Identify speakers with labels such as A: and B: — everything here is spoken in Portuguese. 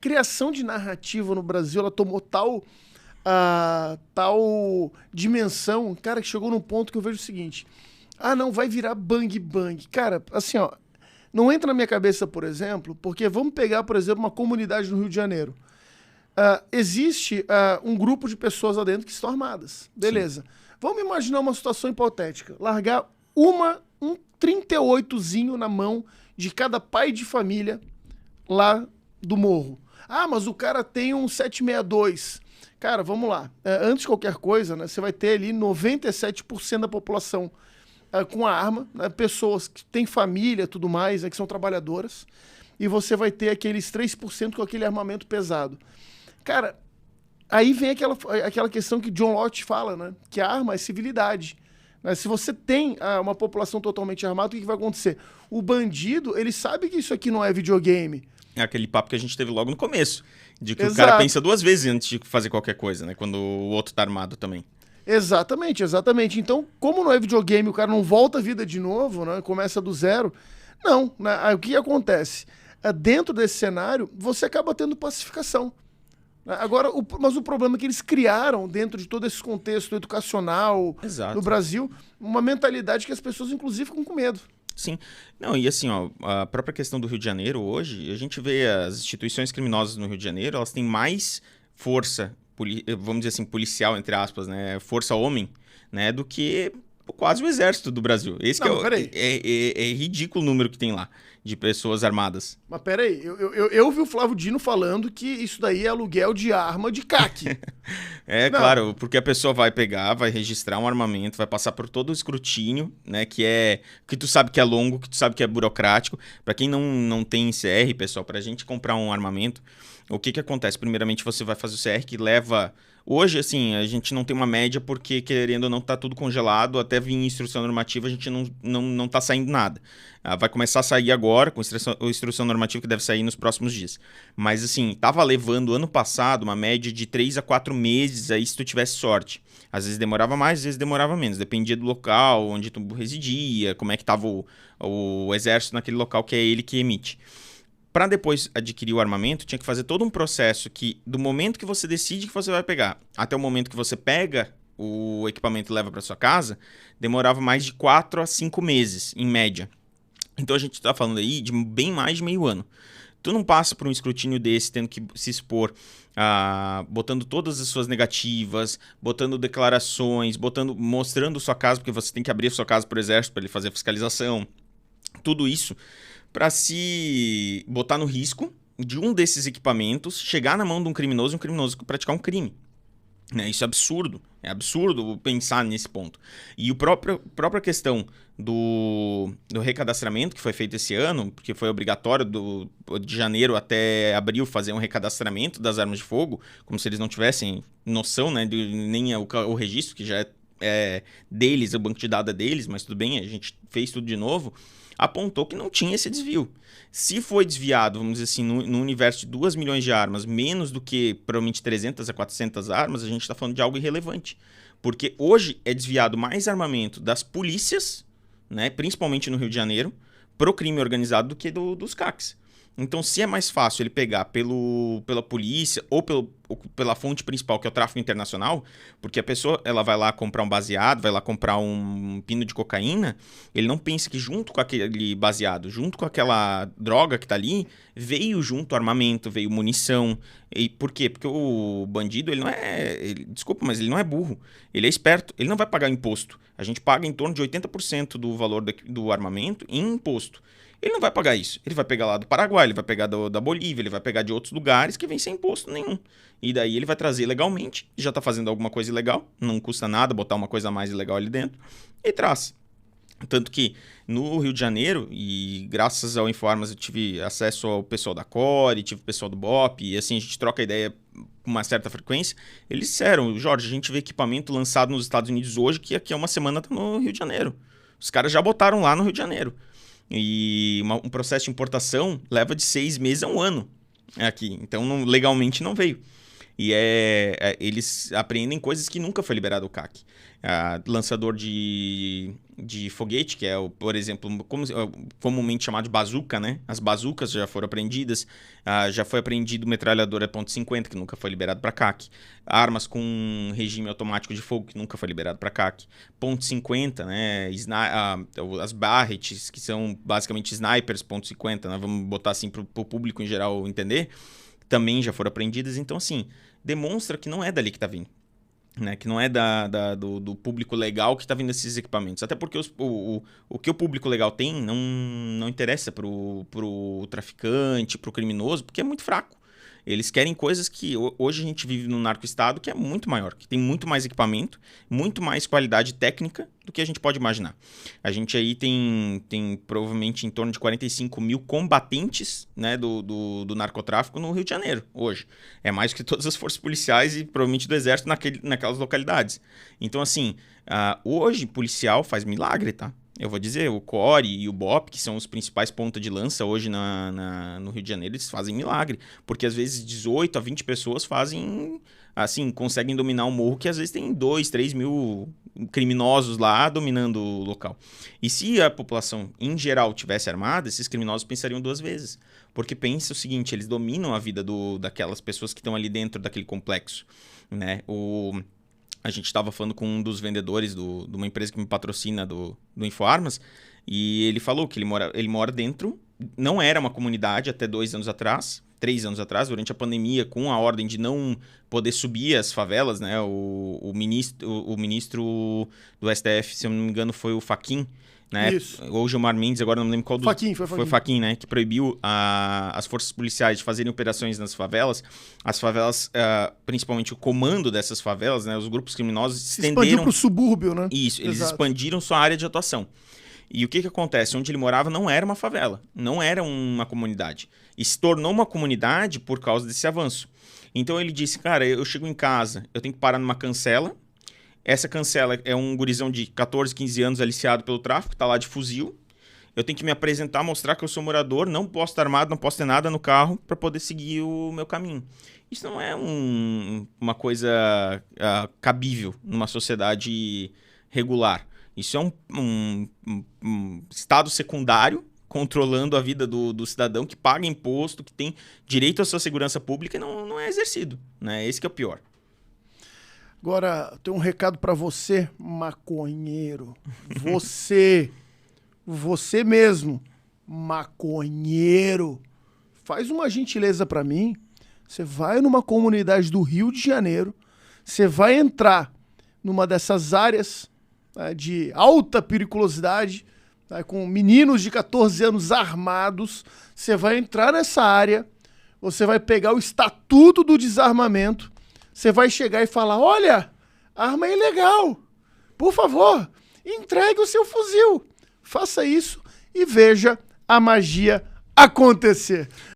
A: criação de narrativa no Brasil, ela tomou tal dimensão, cara, que chegou num ponto que eu vejo o seguinte: ah, não, vai virar bang bang. Cara, assim, ó, não entra na minha cabeça, por exemplo, porque vamos pegar, por exemplo, uma comunidade no Rio de Janeiro. Existe um grupo de pessoas lá dentro que estão armadas.
B: Sim.
A: Beleza. Vamos imaginar uma situação hipotética. Largar um 38zinho na mão de cada pai de família lá do morro. Ah, mas o cara tem um 762. Cara, vamos lá. Antes de qualquer coisa, né, você vai ter ali 97% da população com a arma, né, pessoas que têm família e tudo mais, que são trabalhadoras, e você vai ter aqueles 3% com aquele armamento pesado. Cara, aí vem aquela questão que John Locke fala, né, que a arma é civilidade. Né? Se você tem uma população totalmente armada, o que vai acontecer? O bandido, ele sabe que isso aqui não é videogame.
B: É aquele papo que a gente teve logo no começo, de que
A: Exato.
B: o cara pensa duas vezes antes de fazer qualquer coisa, né? Quando o outro tá armado também.
A: Exatamente, exatamente. Então, como não é videogame, o cara não volta a vida de novo, né? Começa do zero. Não, né? Aí, o que acontece? Dentro desse cenário, você acaba tendo pacificação. Agora, mas o problema é que eles criaram, dentro de todo esse contexto educacional
B: Exato.
A: no Brasil, uma mentalidade que as pessoas, inclusive, ficam com medo.
B: Sim. Não, e assim, ó, a própria questão do Rio de Janeiro hoje, a gente vê as instituições criminosas no Rio de Janeiro, elas têm mais força, vamos dizer assim, policial, entre aspas, né? Força homem, né? Do que quase o exército do Brasil. Esse
A: Não,
B: que é ridículo o número que tem lá de pessoas armadas.
A: Mas peraí, eu vi o Flávio Dino falando que isso daí é aluguel de arma de CAC.
B: É,
A: Não.
B: claro, porque a pessoa vai pegar, vai registrar um armamento, vai passar por todo o escrutínio, né, que tu sabe que é longo, que tu sabe que é burocrático. Pra quem não tem CR, pessoal, pra gente comprar um armamento, o que acontece? Primeiramente, você vai fazer o CR que leva... Hoje, assim, a gente não tem uma média porque, querendo ou não, tá tudo congelado. Até vir instrução normativa, a gente não tá saindo nada. Vai começar a sair agora, com instrução normativa que deve sair nos próximos dias. Mas, assim, tava levando ano passado uma média de 3 a 4 meses aí, se tu tivesse sorte. Às vezes demorava mais, às vezes demorava menos. Dependia do local, onde tu residia, como é que tava o exército naquele local, que é ele que emite. Para depois adquirir o armamento, tinha que fazer todo um processo que, do momento que você decide que você vai pegar, até o momento que você pega o equipamento e leva para sua casa, demorava mais de 4 a 5 meses, em média. Então a gente está falando aí de bem mais de meio ano. Tu não passa por um escrutínio desse, tendo que se expor, botando todas as suas negativas, botando declarações, mostrando sua casa, porque você tem que abrir a sua casa para o exército para ele fazer a fiscalização. Tudo isso para se botar no risco de um desses equipamentos chegar na mão de um criminoso e um criminoso praticar um crime. Isso é absurdo. É absurdo pensar nesse ponto. E a própria questão do recadastramento que foi feito esse ano, porque foi obrigatório de janeiro até abril fazer um recadastramento das armas de fogo, como se eles não tivessem noção, né, nem o registro, que já é deles, o banco de dados é deles, mas tudo bem, a gente fez tudo de novo, apontou que não tinha esse desvio. Se foi desviado, vamos dizer assim, no universo de 2 milhões de armas, menos do que provavelmente 300 a 400 armas, a gente está falando de algo irrelevante. Porque hoje é desviado mais armamento das polícias, né, principalmente no Rio de Janeiro, pro crime organizado do que dos CACs. Então, se é mais fácil ele pegar pela polícia ou pela fonte principal, que é o tráfico internacional, porque a pessoa ela vai lá comprar um baseado, vai lá comprar um pino de cocaína, ele não pensa que junto com aquele baseado, junto com aquela droga que tá ali, veio junto armamento, veio munição. E por quê? Porque o bandido, ele não é... desculpa, mas ele não é burro. Ele é esperto. Ele não vai pagar imposto. A gente paga em torno de 80% do valor do armamento em imposto. Ele não vai pagar isso. Ele vai pegar lá do Paraguai, ele vai pegar da Bolívia, ele vai pegar de outros lugares que vem sem imposto nenhum. E daí ele vai trazer legalmente, já está fazendo alguma coisa ilegal, não custa nada botar uma coisa mais ilegal ali dentro, e traz. Tanto que no Rio de Janeiro, e graças ao Informas eu tive acesso ao pessoal da Core, tive o pessoal do BOP, e assim a gente troca ideia com uma certa frequência, eles disseram, Jorge, a gente vê equipamento lançado nos Estados Unidos hoje que aqui a uma semana está no Rio de Janeiro. Os caras já botaram lá no Rio de Janeiro. E um processo de importação leva de 6 meses a 1 ano aqui. Então, legalmente não veio. E eles apreendem coisas que nunca foi liberado o CAC. Lançador de foguete, que é, por exemplo, comumente chamado de bazuca, né? As bazucas já foram apreendidas. Já foi apreendido metralhadora .50, que nunca foi liberado para CAC. Armas com regime automático de fogo, que nunca foi liberado para CAC. .50, né? As Barretts, que são basicamente snipers .50, né? Vamos botar assim para o público em geral entender. Também já foram apreendidas. Então, assim, demonstra que não é dali que está vindo. Né, que não é do público legal que está vindo esses equipamentos. Até porque o que o público legal tem não interessa pro traficante, pro criminoso, porque é muito fraco. Eles querem coisas que hoje a gente vive num narco-estado que é muito maior, que tem muito mais equipamento, muito mais qualidade técnica do que a gente pode imaginar. A gente aí tem provavelmente em torno de 45 mil combatentes, né, do narcotráfico no Rio de Janeiro, hoje. É mais do que todas as forças policiais e provavelmente do exército naquelas localidades. Então, assim, hoje policial faz milagre, tá? Eu vou dizer, o CORE e o BOP, que são os principais pontas de lança hoje no Rio de Janeiro, eles fazem milagre. Porque às vezes 18 a 20 pessoas fazem, assim, conseguem dominar um morro que às vezes tem 2, 3 mil criminosos lá dominando o local. E se a população em geral tivesse armada, esses criminosos pensariam 2 vezes. Porque pensa o seguinte, eles dominam a vida daquelas pessoas que estão ali dentro daquele complexo, né? A gente estava falando com um dos vendedores de uma empresa que me patrocina do InfoArmas, e ele falou que ele mora dentro, não era uma comunidade até 3 anos atrás, durante a pandemia, com a ordem de não poder subir as favelas, né? O ministro do STF, se eu não me engano, foi o Fachin, né?
A: Isso.
B: Ou Gilmar Mendes, agora não lembro qual dos... Foi Fachin, né? Que proibiu as forças policiais de fazerem operações nas favelas. As favelas, principalmente o comando dessas favelas, né? Os grupos criminosos estenderam...
A: Expandiu pro subúrbio, né?
B: Isso, eles
A: Exato.
B: Expandiram sua área de atuação. E o que acontece? Onde ele morava não era uma favela, não era uma comunidade. E se tornou uma comunidade por causa desse avanço. Então ele disse, cara, eu chego em casa, eu tenho que parar numa cancela. Essa cancela é um gurizão de 14, 15 anos aliciado pelo tráfico, tá lá de fuzil. Eu tenho que me apresentar, mostrar que eu sou morador, não posso estar armado, não posso ter nada no carro para poder seguir o meu caminho. Isso não é uma coisa cabível numa sociedade regular. Isso é um estado secundário controlando a vida do cidadão que paga imposto, que tem direito à sua segurança pública e não é exercido, né? Esse que é o pior.
A: Agora, tem um recado pra você, maconheiro. Você mesmo, maconheiro. Faz uma gentileza pra mim. Você vai numa comunidade do Rio de Janeiro, você vai entrar numa dessas áreas de alta periculosidade, com meninos de 14 anos armados. Você vai entrar nessa área, você vai pegar o Estatuto do Desarmamento, você vai chegar e falar, olha, arma é ilegal, por favor, entregue o seu fuzil. Faça isso e veja a magia acontecer.